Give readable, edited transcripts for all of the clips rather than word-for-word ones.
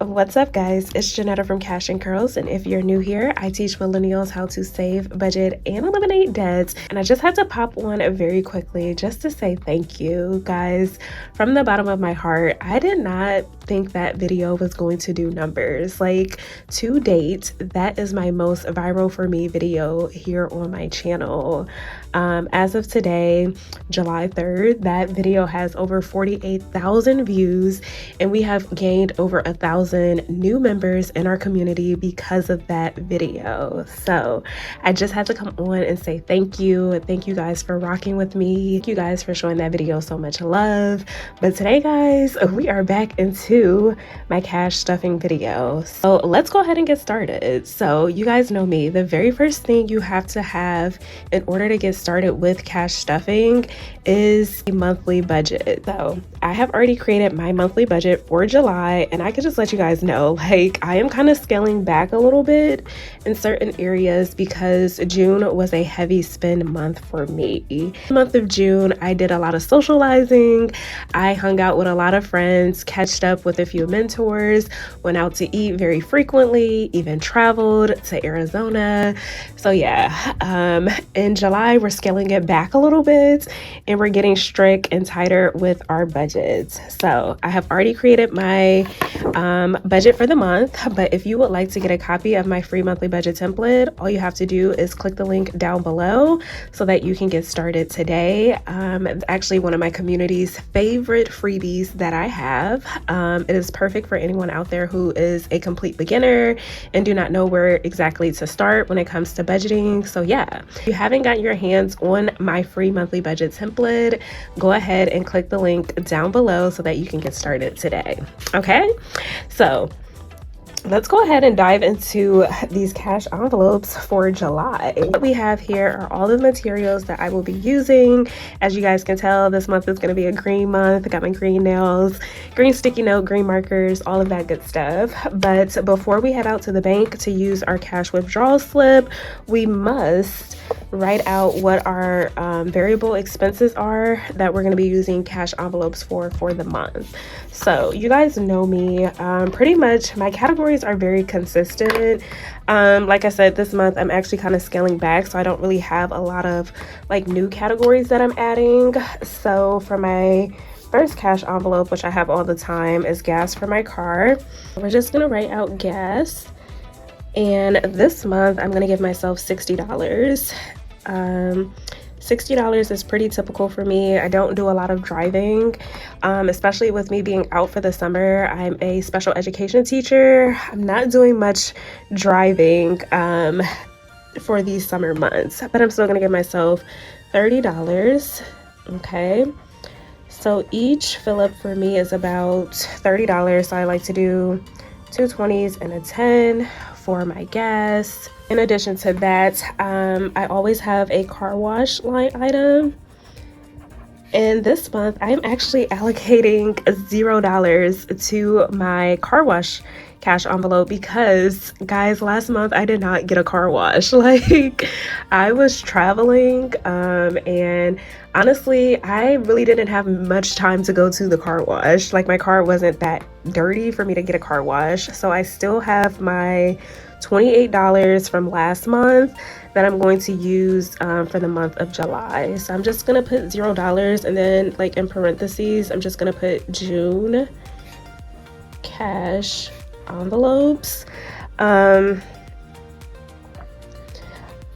What's up, guys? It's Jeanetta from Cash and Curls, and if you're new here, I teach millennials how to save, budget, and eliminate debts. And I just had to pop on very quickly just to say thank you, guys. From the bottom of my heart, I did not think that video was going to do numbers. Like, to date, that is my most viral for me video here on my channel. As of today, July 3rd, that video has over 48,000 views, and we have gained over 1,000 new members in our community because of that video. So I just had to come on and say thank you. Thank you guys for rocking with me. Thank you guys for showing that video so much love. But today, guys, we are back into my cash stuffing video. So let's go ahead and get started. So you guys know me. The very first thing you have to have in order to get started with cash stuffing is a monthly budget. So I have already created my monthly budget for July, and I can just let you guys know, like, I am kind of scaling back a little bit in certain areas because June was a heavy spend month for me. The month of June, I did a lot of socializing. I hung out with a lot of friends, catched up with a few mentors, went out to eat very frequently, even traveled to Arizona. So yeah, in July, we're scaling it back a little bit and we're getting strict and tighter with our budgets. So I have already created my budget for the month, but if you would like to get a copy of my free monthly budget template, all you have to do is click the link down below so that you can get started today. It's actually one of my community's favorite freebies that I have. It is perfect for anyone out there who is a complete beginner and do not know where exactly to start when it comes to budgeting. So yeah, if you haven't got your hands on my free monthly budget template, go ahead and click the link down below so that you can get started today. Okay, so let's go ahead and dive into these cash envelopes for July. What we have here are all the materials that I will be using. As you guys can tell, this month is going to be a green month. I got my green nails, green sticky note, green markers, all of that good stuff. But before we head out to the bank to use our cash withdrawal slip, we must write out what our variable expenses are that we're going to be using cash envelopes for the month. So you guys know me, pretty much my categories are very consistent. Like I said, this month I'm actually kind of scaling back, so I don't really have a lot of like new categories that I'm adding. So for my first cash envelope, which I have all the time, is gas for my car. We're just gonna write out gas. And this month, I'm gonna give myself $60. $60 is pretty typical for me. I don't do a lot of driving, especially with me being out for the summer. I'm a special education teacher. I'm not doing much driving for these summer months, but I'm still gonna give myself $30. Okay. So each fill up for me is about $30. So I like to do 2 20s and a 10 for my gas. In addition to that, I always have a car wash line item. And this month, I'm actually allocating $0 to my car wash cash envelope because, guys, last month I did not get a car wash. Like, I was traveling and honestly, I really didn't have much time to go to the car wash. Like, my car wasn't that dirty for me to get a car wash. So I still have my $28 from last month that I'm going to use for the month of July. So I'm just gonna put $0 and then, like, in parentheses, I'm just gonna put June cash envelopes.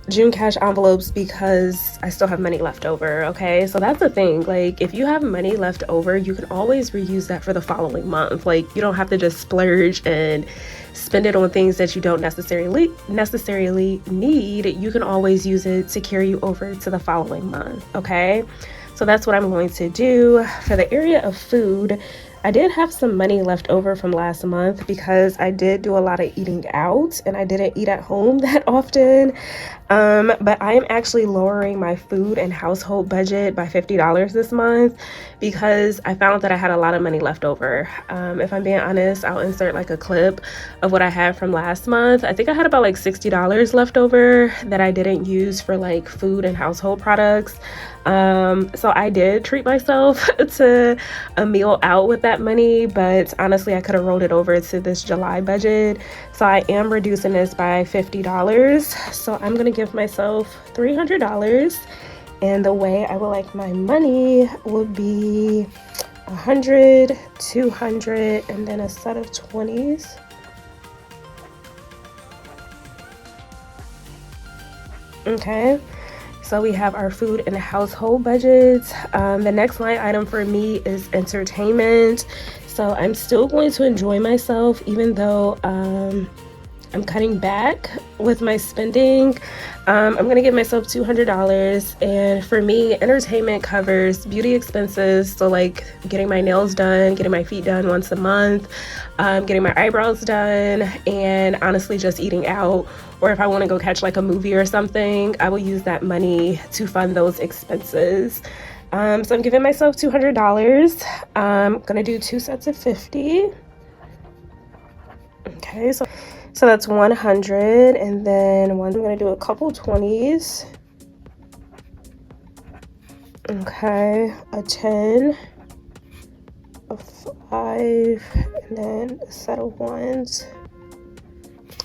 June cash envelopes because I still have money left over. Okay, so that's the thing. Like, if you have money left over, you can always reuse that for the following month. Like, you don't have to just splurge and spend it on things that you don't necessarily need. You can always use it to carry you over to the following month. Okay, so that's what I'm going to do. For the area of food, I did have some money left over from last month because I did do a lot of eating out and I didn't eat at home that often. But I am actually lowering my food and household budget by $50 this month because I found that I had a lot of money left over. If I'm being honest, I'll insert like a clip of what I had from last month. I think I had about like $60 left over that I didn't use for like food and household products. So I did treat myself to a meal out with that money, but honestly I could have rolled it over to this July budget. So I am reducing this by $50. So I'm gonna give myself $300, and the way I would like my money would be 100, 200, and then a set of 20s. Okay, so we have our food and household budgets. The next line item for me is entertainment. So I'm still going to enjoy myself, even though I'm cutting back with my spending. I'm gonna give myself $200, and for me, entertainment covers beauty expenses, so like getting my nails done, getting my feet done once a month, getting my eyebrows done, and honestly just eating out, or if I want to go catch like a movie or something, I will use that money to fund those expenses. So I'm giving myself $200. I'm gonna do 2 sets of 50. Okay, so that's 100, and then I'm gonna do a couple 20s. Okay, a 10, a 5, and then a set of 1s.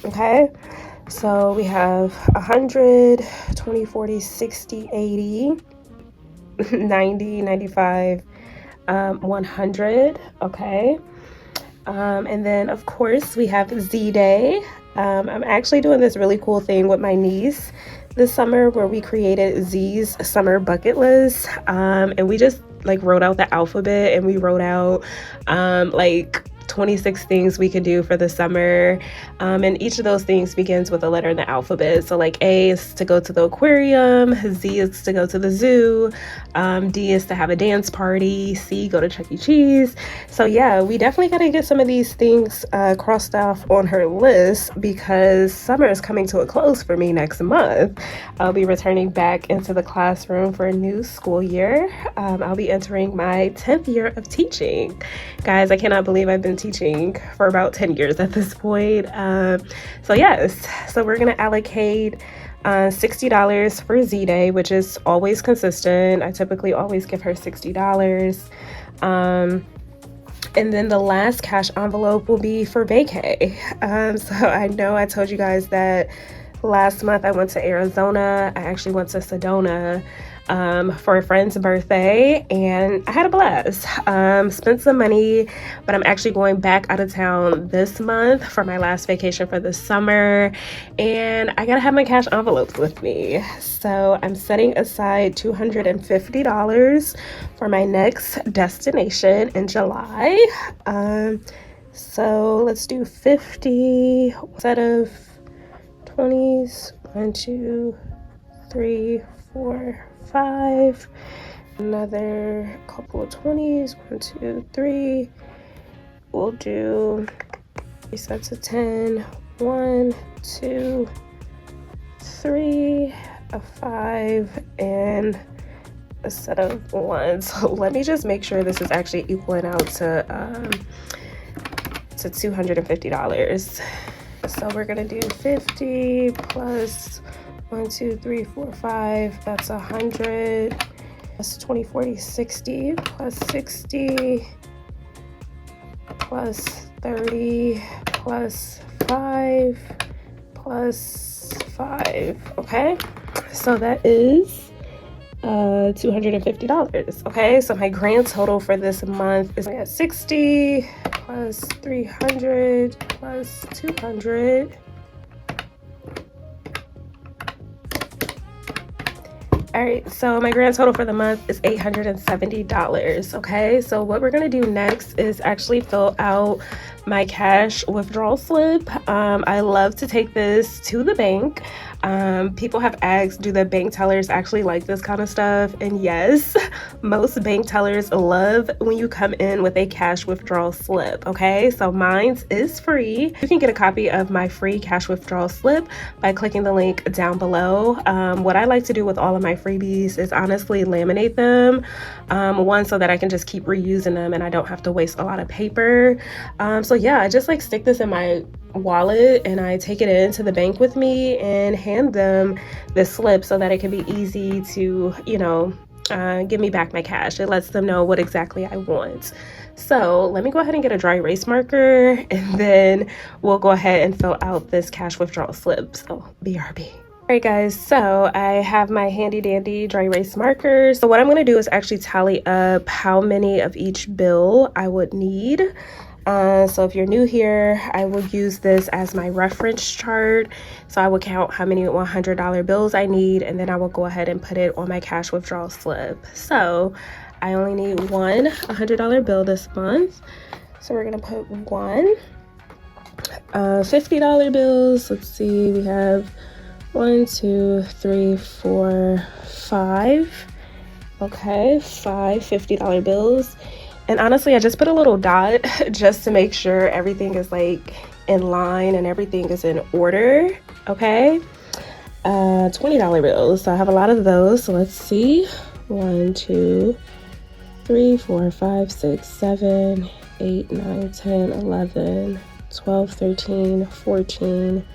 Okay, so we have 100, 20, 40, 60, 80, 90, 95, 100. Okay. And then of course we have Z-Day. I'm actually doing this really cool thing with my niece this summer where we created Z's summer bucket list, and we just like wrote out the alphabet, and we wrote out like 26 things we could do for the summer, and each of those things begins with a letter in the alphabet. So like A is to go to the aquarium, Z is to go to the zoo, D is to have a dance party, C go to Chuck E. Cheese. So yeah, we definitely got to get some of these things crossed off on her list, because summer is coming to a close for me next month. I'll be returning back into the classroom for a new school year. I'll be entering my 10th year of teaching. Guys, I cannot believe I've been teaching for about 10 years at this point. So yes, so we're gonna allocate $60 for Z-Day, which is always consistent. I typically always give her $60. And then the last cash envelope will be for vacay. So I know I told you guys that last month I went to Arizona. I actually went to Sedona for a friend's birthday, and I had a blast. Spent some money, but I'm actually going back out of town this month for my last vacation for the summer, and I gotta have my cash envelopes with me. So I'm setting aside $250 for my next destination in July. So let's do 50, set of 20s, 1, 2, 3, 4, 5, another couple of 20s, 1, 2, 3. We'll do 3 sets of 10, 1, 2, 3, a 5, and a set of 1s. So let me just make sure this is actually equaling out to $250. So we're gonna do 50 plus 1, 2, 3, 4, 5. That's 100. Plus 20, 40, 60. Plus 60. Plus 30. Plus 5. Plus 5. Okay. So that is $250. Okay. So my grand total for this month is at 60 plus 300 plus 200. All right, so my grand total for the month is $870. Okay, so what we're gonna do next is actually fill out my cash withdrawal slip. I love to take this to the bank. People have asked, do the bank tellers actually like this kind of stuff? And yes, most bank tellers love when you come in with a cash withdrawal slip. Okay, so mine is free. You can get a copy of my free cash withdrawal slip by clicking the link down below. What I like to do with all of my freebies is honestly laminate them. One, so that I can just keep reusing them and I don't have to waste a lot of paper. So yeah, I just like stick this in my wallet and I take it into the bank with me and hand them the slip so that it can be easy to, you know, give me back my cash. It lets them know what exactly I want. So let me go ahead and get a dry erase marker, and then we'll go ahead and fill out this cash withdrawal slip. So BRB. Alright guys, so I have my handy dandy dry erase markers. So what I'm going to do is actually tally up how many of each bill I would need. So if you're new here, I will use this as my reference chart. So I will count how many $100 bills I need, and then I will go ahead and put it on my cash withdrawal slip. So I only need one $100 bill this month. So we're going to put one. $50 bills, let's see, we have 1, 2, 3, 4, 5. Okay, 5 $50 bills. And honestly, I just put a little dot just to make sure everything is like in line and everything is in order. Okay, $20 bills. So I have a lot of those. So let's see. 1, 2, 3, 4, 5, 6, 7, 8, 9, 10, 11, 12, 13, 14,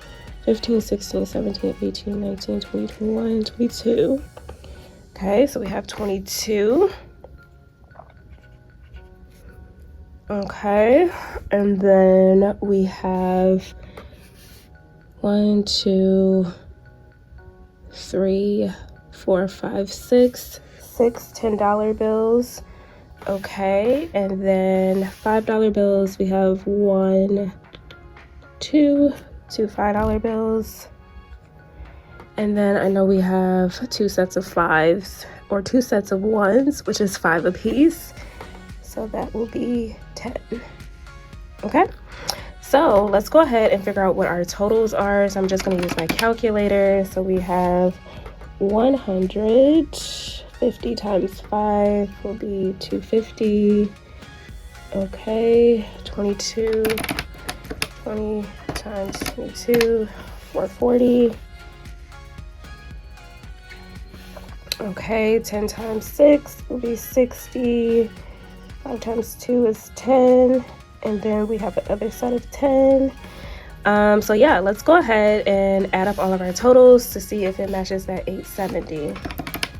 15, 16, 17, 18, 19, 20, 21, 22. Okay, so we have 22. Okay, and then we have 1, 2, 3, 4, 5, 6 $10 bills. Okay, and then $5 bills, we have 1, 2 $5 bills. And then I know we have 2 sets of 5s or 2 sets of 1s, which is 5 apiece. So that will be 10. Okay, so let's go ahead and figure out what our totals are. So I'm just going to use my calculator. So we have 150 times 5 will be 250. Okay, 22, 20 times 22, 440. Okay, 10 times 6 will be 60. 5 times 2 is 10. And then we have another set of 10. So yeah, let's go ahead and add up all of our totals to see if it matches that 870.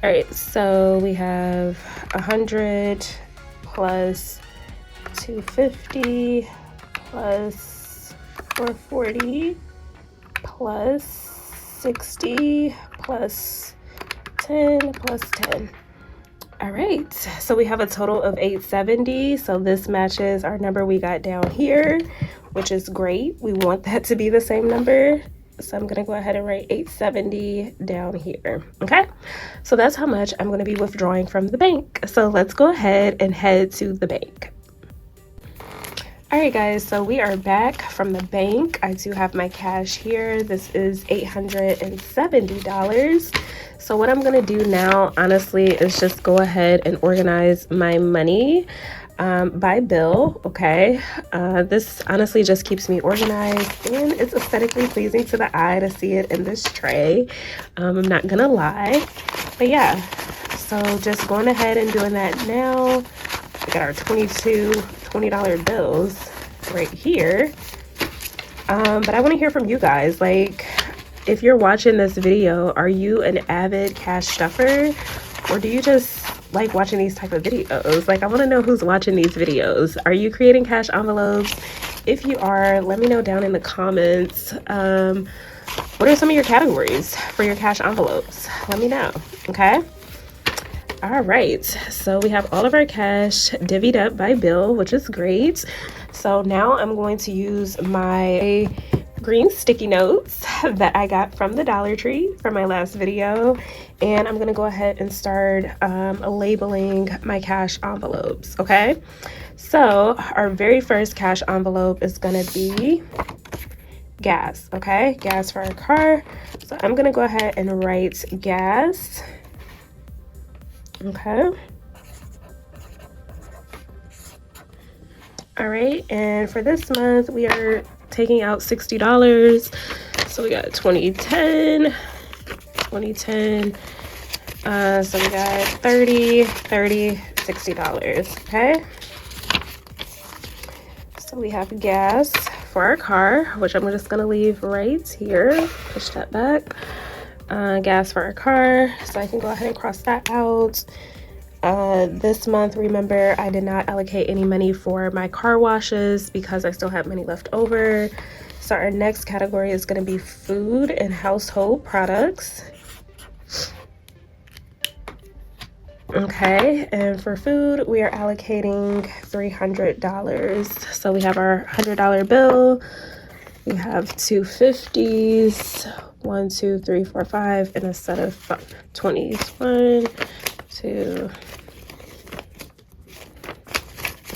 All right, so we have 100 plus 250 plus 440 plus 60 plus 10 plus 10. All right, so we have a total of 870. So this matches our number we got down here, which is great. We want that to be the same number. So I'm gonna go ahead and write 870 down here. Okay, so that's how much I'm gonna be withdrawing from the bank. So let's go ahead and head to the bank. All right guys, so we are back from the bank. I do have my cash here. This is $870. So what I'm gonna do now, honestly, is just go ahead and organize my money by bill. Okay, this honestly just keeps me organized, and it's aesthetically pleasing to the eye to see it in this tray. I'm not gonna lie, but yeah, so just going ahead and doing that now. We got our $20 bills right here. But I want to hear from you guys. Like, if you're watching this video, are you an avid cash stuffer, or do you just like watching these type of videos? Like, I want to know who's watching these videos. Are you creating cash envelopes? If you are, let me know down in the comments. What are some of your categories for your cash envelopes? Let me know. Okay. All right, so we have all of our cash divvied up by bill, which is great. So now I'm going to use my green sticky notes that I got from the Dollar Tree from my last video, and I'm gonna go ahead and start labeling my cash envelopes. Okay, so our very first cash envelope is gonna be gas. Okay, gas for our car. So I'm gonna go ahead and write gas. Okay. All right, and for this month we are taking out $60. So we got 2010, so we got 30, $60. Okay, so we have gas for our car, which I'm just gonna leave right here, push that back. Gas for our car, so I can go ahead and cross that out. This month, remember, I did not allocate any money for my car washes because I still have money left over. So our next category is going to be food and household products. Okay, and for food, we are allocating $300. So we have our $100 bill. We have two 50s, 1, 2, 3, 4, 5, and a set of 20s. 1, 2,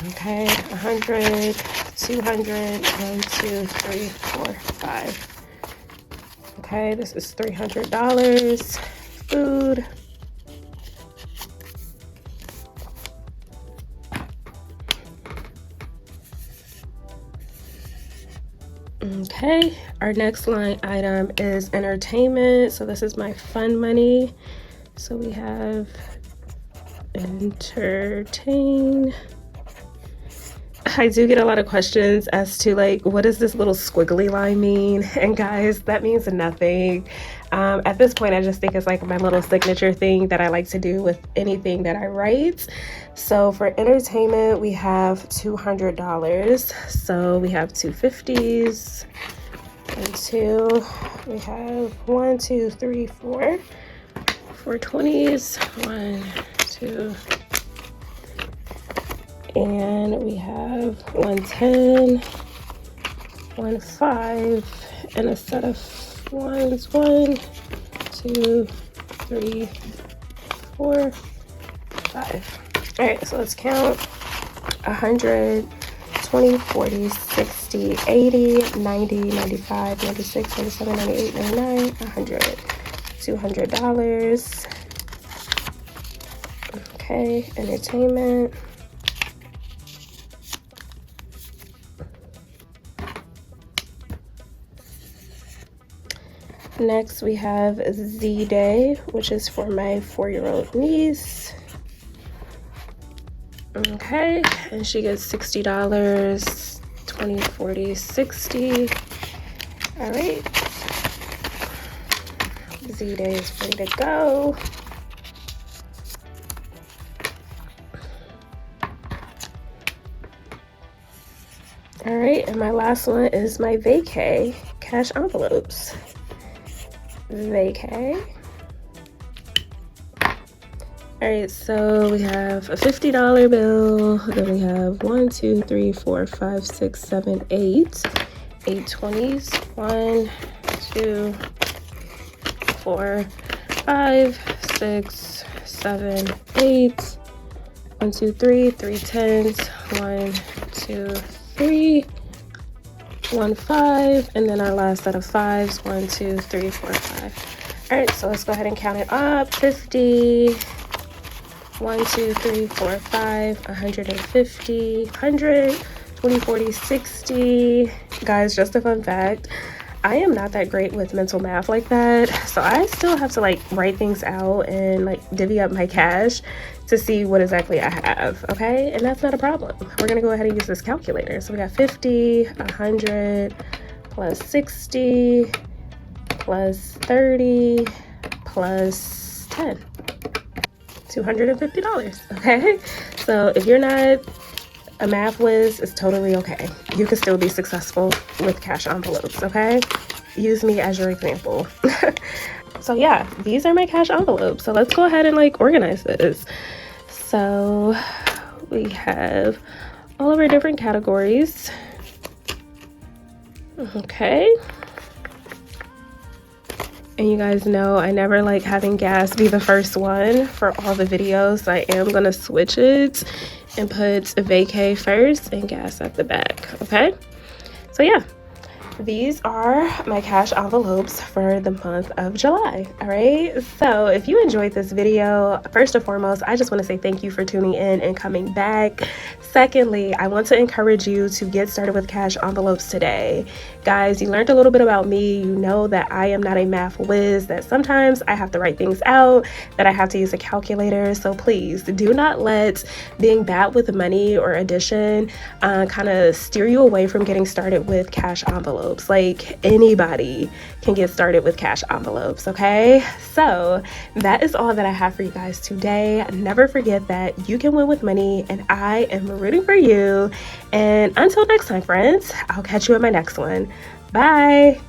okay, 100, 200, 1, 2, 3, 4, 5. Okay, this is $300. Food. Okay, our next line item is entertainment. So this is my fun money. So we have entertain. I do get a lot of questions as to like, what does this little squiggly line mean? And guys, that means nothing. At this point, I just think it's like my little signature thing that I like to do with anything that I write. So for entertainment, we have $200. So we have two 50s and two. We have 1, 2, 3, 4. 4 20s. 1, 2. And we have 110, 1 5, and a set of ones. 1, 2, 3, 4, 5. All right, so let's count. 100, 20, 40, 60, 80, 90, 95, 96, 97, 98, 99, 100. $200. Okay, entertainment. Next, we have Z-Day, which is for my 4-year-old niece. Okay, and she gets $60, 20, 40, 60. All right. Z-Day is ready to go. All right, and my last one is my vacay cash envelopes. Vacay. All right, so we have a $50 bill. Then we have 1, 2, 3, 4, 5, 6, 7, 8. 8 20s. 1, 2, 4, 5, 6, 7, 8. 1, 2, 3. 3 10s. 1, 2, 3. 1 5, and then our last set of 5s. 1, 2, 3, 4, 5. All right, so let's go ahead and count it up. 50, 1, 2, 3, 4, 5, 150, 100, 20, 40, 60. Guys, just a fun fact, I am not that great with mental math like that, so I still have to like write things out and like divvy up my cash to see what exactly I have, okay? And that's not a problem. We're gonna go ahead and use this calculator. So we got 50, 100, plus 60, plus 30, plus 10. $250, okay? So if you're not a math whiz, it's totally okay. You can still be successful with cash envelopes, okay? Use me as your example. So yeah, these are my cash envelopes. So let's go ahead and like organize this. So we have all of our different categories. Okay. And you guys know I never like having gas be the first one for all the videos. I am gonna switch it and put vacay first and gas at the back, okay? So yeah, these are my cash envelopes for the month of July. All right, so if you enjoyed this video, first and foremost, I just want to say thank you for tuning in and coming back. Secondly, I want to encourage you to get started with cash envelopes today. Guys, you learned a little bit about me. You know that I am not a math whiz, that sometimes I have to write things out, that I have to use a calculator. So please do not let being bad with money or addition kind of steer you away from getting started with cash envelopes. envelopes. Like, anybody can get started with cash envelopes, okay? So that is all that I have for you guys today. Never forget that you can win with money, and I am rooting for you. And until next time, friends, I'll catch you in my next one. Bye.